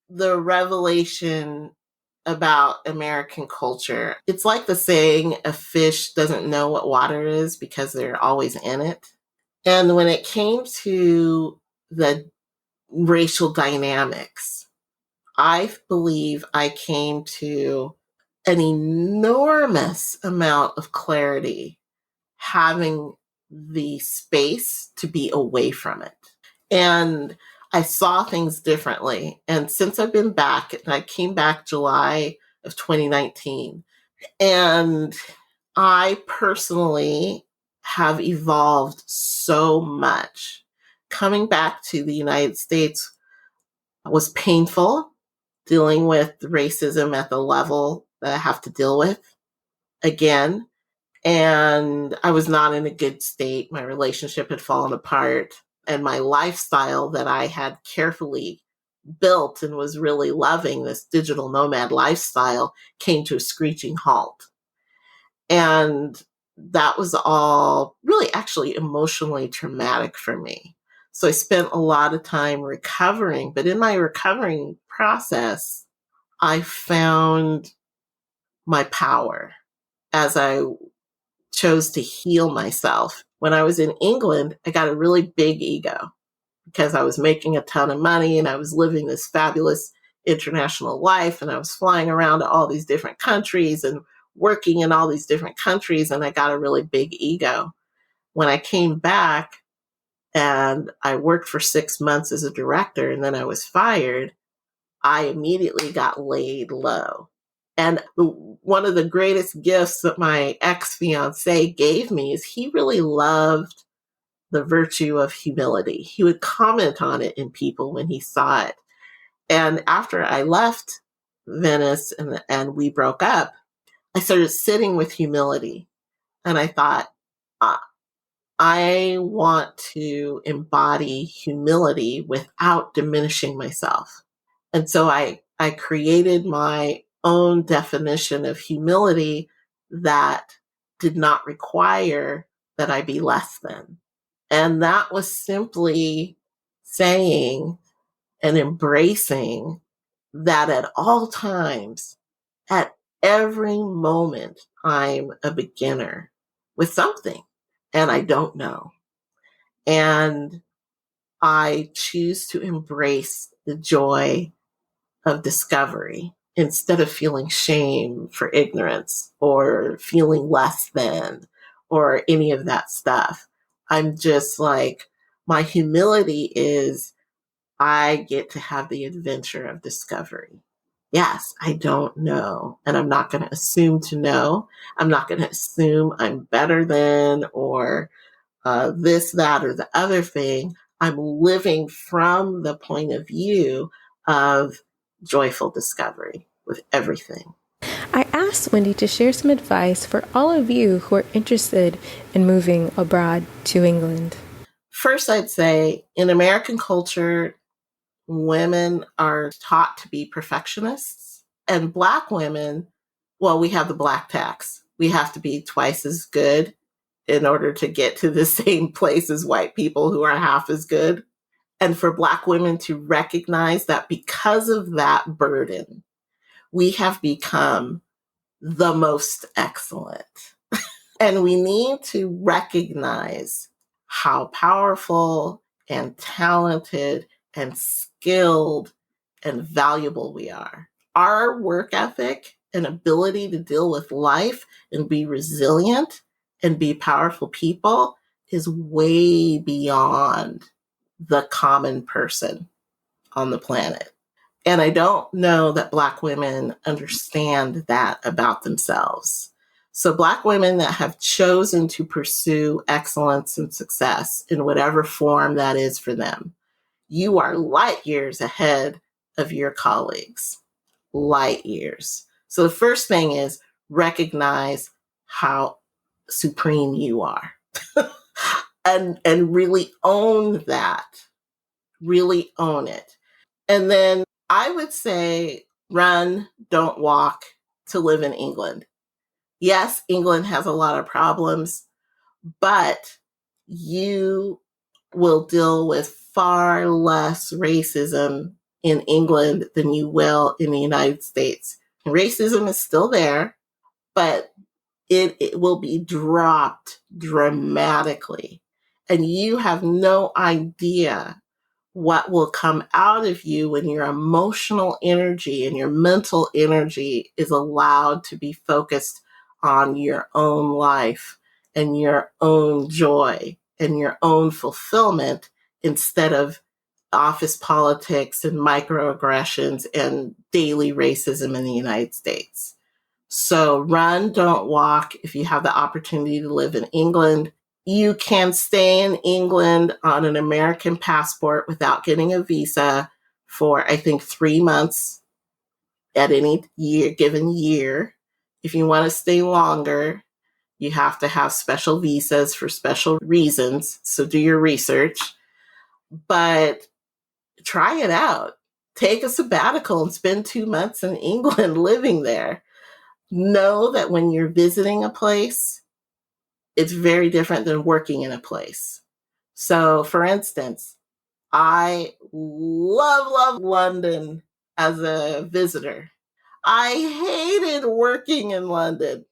the revelation about American culture. It's like the saying, a fish doesn't know what water is because they're always in it. And when it came to the racial dynamics, I believe I came to an enormous amount of clarity having the space to be away from it. And I saw things differently. And since I've been back, and I came back July of 2019, and I personally have evolved so much. Coming back to the United States was painful, dealing with racism at the level that I have to deal with again. And I was not in a good state. My relationship had fallen apart, and my lifestyle that I had carefully built and was really loving, this digital nomad lifestyle, came to a screeching halt. And that was all really actually emotionally traumatic for me. So I spent a lot of time recovering, but in my recovering process, I found my power as I chose to heal myself. When I was in England, I got a really big ego because I was making a ton of money and I was living this fabulous international life, and I was flying around to all these different countries and working in all these different countries, and I got a really big ego. When I came back and I worked for 6 months as a director and then I was fired, I immediately got laid low. And one of the greatest gifts that my ex-fiance gave me is he really loved the virtue of humility. He would comment on it in people when he saw it. And after I left Venice and we broke up, I started sitting with humility. And I thought, I want to embody humility without diminishing myself. And so I created my own definition of humility that did not require that I be less than. And that was simply saying and embracing that at all times, at every moment, I'm a beginner with something and I don't know. And I choose to embrace the joy of discovery instead of feeling shame for ignorance or feeling less than or any of that stuff. I'm just like, my humility is I get to have the adventure of discovery. Yes, I don't know. And I'm not going to assume to know. I'm not going to assume I'm better than or this, that, or the other thing. I'm living from the point of view of joyful discovery with everything. I asked Wendy to share some advice for all of you who are interested in moving abroad to England. First, I'd say in American culture, women are taught to be perfectionists, and Black women, well, we have the Black tax. We have to be twice as good in order to get to the same place as white people who are half as good. And for Black women to recognize that because of that burden, we have become the most excellent. And we need to recognize how powerful and talented and skilled and valuable we are. Our work ethic and ability to deal with life and be resilient and be powerful people is way beyond the common person on the planet. And I don't know that Black women understand that about themselves. So Black women that have chosen to pursue excellence and success in whatever form that is for them, you are light years ahead of your colleagues. Light years. So the first thing is recognize how supreme you are. and really own that, really own it. And then I would say run, don't walk to live in England. Yes, England has a lot of problems, but you will deal with far less racism in England than you will in the United States. Racism is still there, but it will be dropped dramatically. And you have no idea what will come out of you when your emotional energy and your mental energy is allowed to be focused on your own life and your own joy and your own fulfillment instead of office politics and microaggressions and daily racism in the United States. So run, don't walk. If you have the opportunity to live in England, you can stay in England on an American passport without getting a visa for, I think, 3 months at any given year. If you want to stay longer, you have to have special visas for special reasons. So do your research, but try it out. Take a sabbatical and spend 2 months in England living there. Know that when you're visiting a place, it's very different than working in a place. So, for instance, I love London as a visitor. I hated working in London.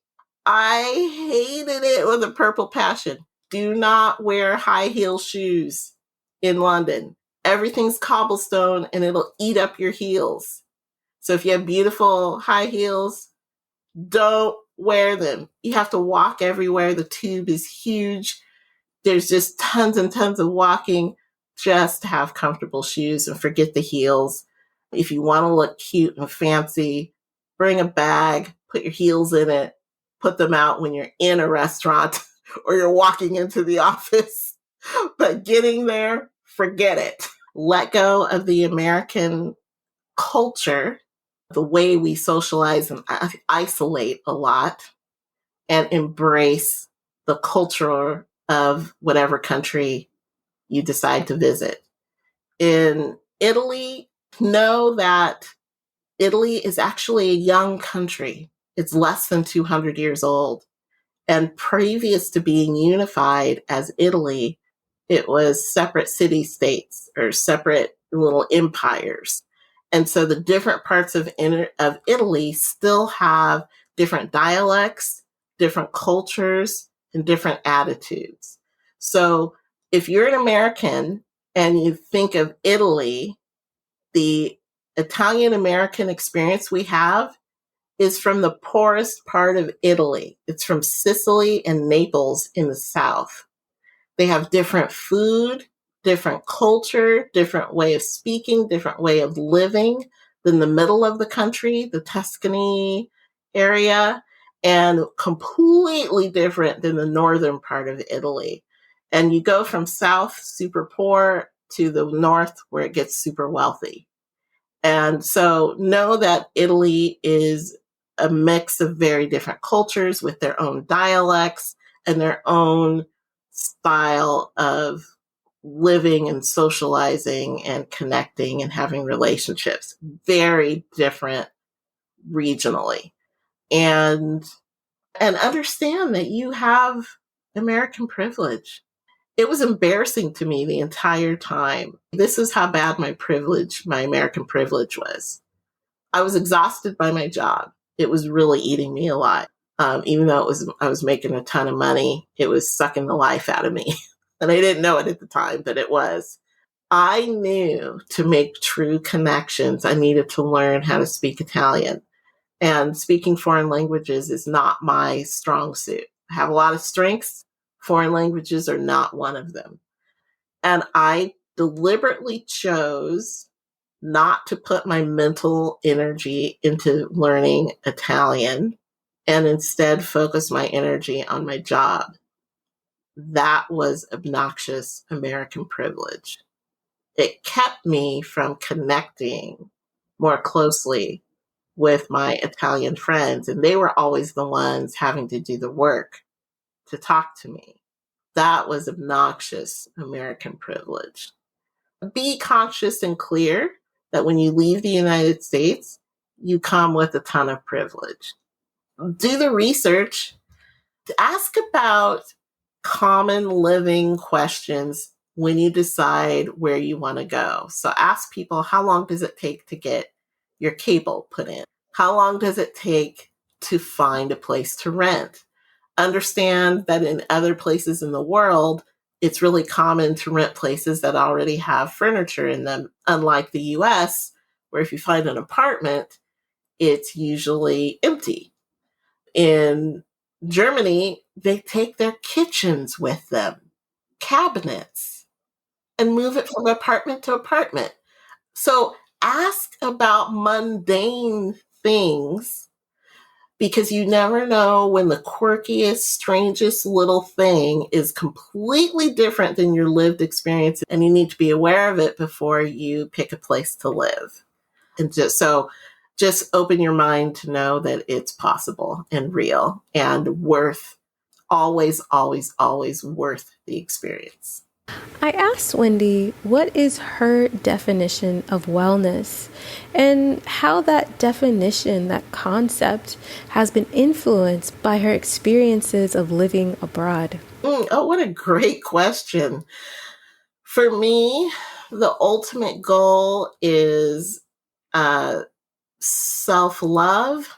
I hated it with a purple passion. Do not wear high heel shoes in London. Everything's cobblestone and it'll eat up your heels. So if you have beautiful high heels, don't wear them. You have to walk everywhere. The tube is huge. There's just tons and tons of walking. Just have comfortable shoes and forget the heels. If you want to look cute and fancy, bring a bag, put your heels in it, put them out when you're in a restaurant or you're walking into the office. But getting there, forget it. Let go of the American culture, the way we socialize and isolate a lot, and embrace the culture of whatever country you decide to visit. In Italy, know that Italy is actually a young country. It's less than 200 years old. And previous to being unified as Italy, it was separate city states or separate little empires. And so the different parts of Italy still have different dialects, different cultures, and different attitudes. So if you're an American and you think of Italy, the Italian American experience we have is from the poorest part of Italy. It's from Sicily and Naples in the south. They have different food, different culture, different way of speaking, different way of living than the middle of the country, the Tuscany area, and completely different than the northern part of Italy. And you go from south, super poor, to the north, where it gets super wealthy. And so know that Italy is a mix of very different cultures with their own dialects and their own style of living and socializing and connecting and having relationships. Very different regionally. And understand that you have American privilege. It was embarrassing to me the entire time. This is how bad my American privilege was. I was exhausted by my job. It was really eating me alive. Even though I was making a ton of money, it was sucking the life out of me. And I didn't know it at the time, but it was. I knew to make true connections, I needed to learn how to speak Italian. And speaking foreign languages is not my strong suit. I have a lot of strengths. Foreign languages are not one of them. And I deliberately chose not to put my mental energy into learning Italian and instead focus my energy on my job. That was obnoxious American privilege. It kept me from connecting more closely with my Italian friends, and they were always the ones having to do the work to talk to me. That was obnoxious American privilege. Be conscious and clear that when you leave the United States, you come with a ton of privilege. Do the research. Ask about common living questions when you decide where you want to go. So ask people, how long does it take to get your cable put in? How long does it take to find a place to rent? Understand that in other places in the world, it's really common to rent places that already have furniture in them, unlike the US, where if you find an apartment, it's usually empty. In Germany, they take their kitchens with them, cabinets, and move it from apartment to apartment. So ask about mundane things because you never know when the quirkiest, strangest little thing is completely different than your lived experience. And you need to be aware of it before you pick a place to live. And just open your mind to know that it's possible and real and worth, always, always, always worth the experience. I asked Wendy what is her definition of wellness and how that definition, that concept, has been influenced by her experiences of living abroad. Oh, what a great question. For me, the ultimate goal is self-love,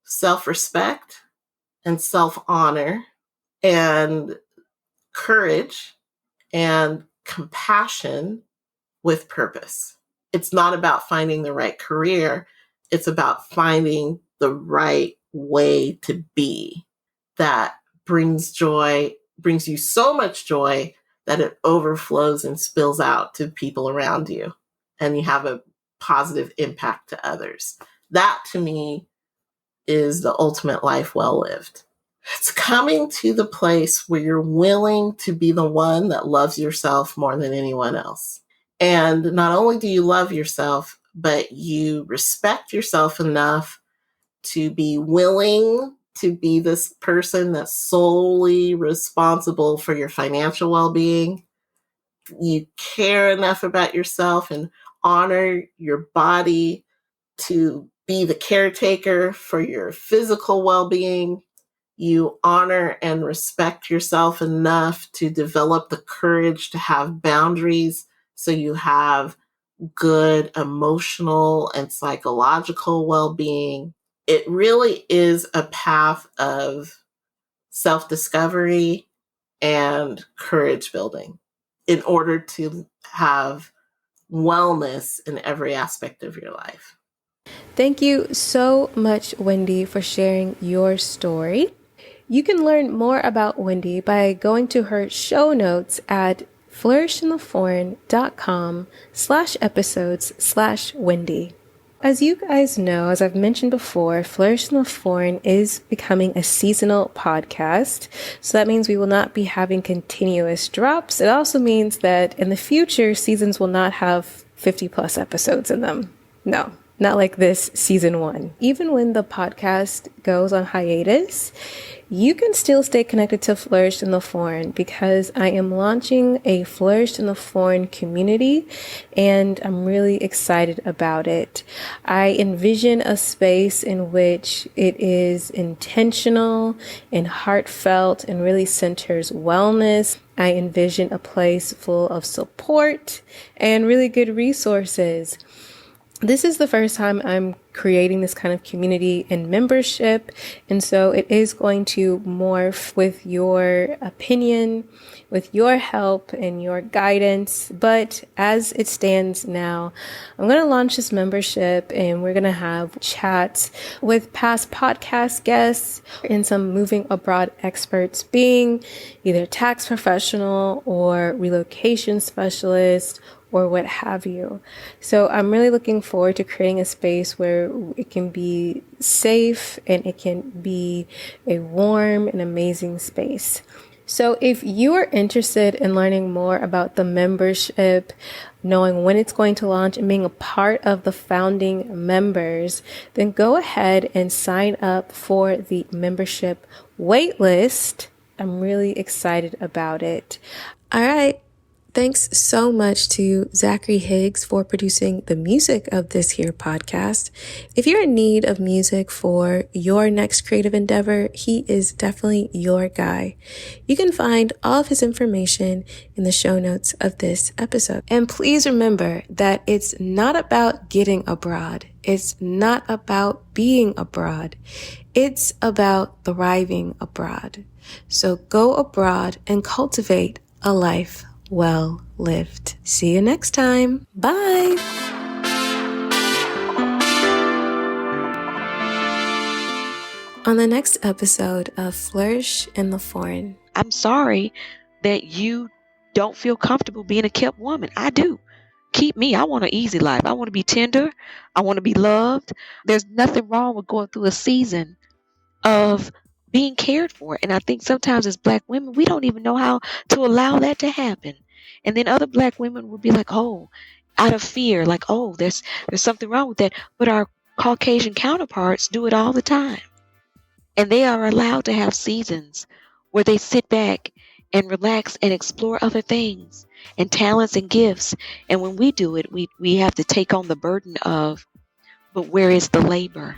self-respect, and self-honor, and courage and compassion with purpose. It's not about finding the right career. It's about finding the right way to be that brings joy, brings you so much joy that it overflows and spills out to people around you, and you have a positive impact to others. That to me is the ultimate life well lived. It's coming to the place where you're willing to be the one that loves yourself more than anyone else. And not only do you love yourself, but you respect yourself enough to be willing to be this person that's solely responsible for your financial well-being. You care enough about yourself and honor your body to be the caretaker for your physical well-being. You honor and respect yourself enough to develop the courage to have boundaries so you have good emotional and psychological well-being. It really is a path of self-discovery and courage building in order to have wellness in every aspect of your life. Thank you so much, Wendy, for sharing your story. You can learn more about Wendy by going to her show notes at flourishintheforeign.com/episodes/Wendy. As you guys know, as I've mentioned before, Flourish in the Foreign is becoming a seasonal podcast. So that means we will not be having continuous drops. It also means that in the future, seasons will not have 50 plus episodes in them. No, not like this season 1. Even when the podcast goes on hiatus, you can still stay connected to Flourish in the Foreign because I am launching a Flourish in the Foreign community and I'm really excited about it. I envision a space in which it is intentional and heartfelt and really centers wellness. I envision a place full of support and really good resources. This is the first time I'm creating this kind of community and membership, and so it is going to morph with your opinion, with your help and your guidance. But as it stands now, I'm going to launch this membership and we're going to have chats with past podcast guests and some moving abroad experts, being either tax professional or relocation specialist or what have you. So I'm really looking forward to creating a space where it can be safe and it can be a warm and amazing space. So if you are interested in learning more about the membership, knowing when it's going to launch and being a part of the founding members, then go ahead and sign up for the membership waitlist. I'm really excited about it. All right. Thanks so much to Zachary Higgs for producing the music of this here podcast. If you're in need of music for your next creative endeavor, he is definitely your guy. You can find all of his information in the show notes of this episode. And please remember that it's not about getting abroad. It's not about being abroad. It's about thriving abroad. So go abroad and cultivate a life well lived. See you next time. Bye. On the next episode of Flourish in the Foreign. I'm sorry that you don't feel comfortable being a kept woman. I do. Keep me. I want an easy life. I want to be tender. I want to be loved. There's nothing wrong with going through a season of being cared for. And I think sometimes as Black women, we don't even know how to allow that to happen. And then other Black women will be like, oh, out of fear, like, oh, there's something wrong with that. But our Caucasian counterparts do it all the time. And they are allowed to have seasons where they sit back and relax and explore other things and talents and gifts. And when we do it, we have to take on the burden of, but where is the labor?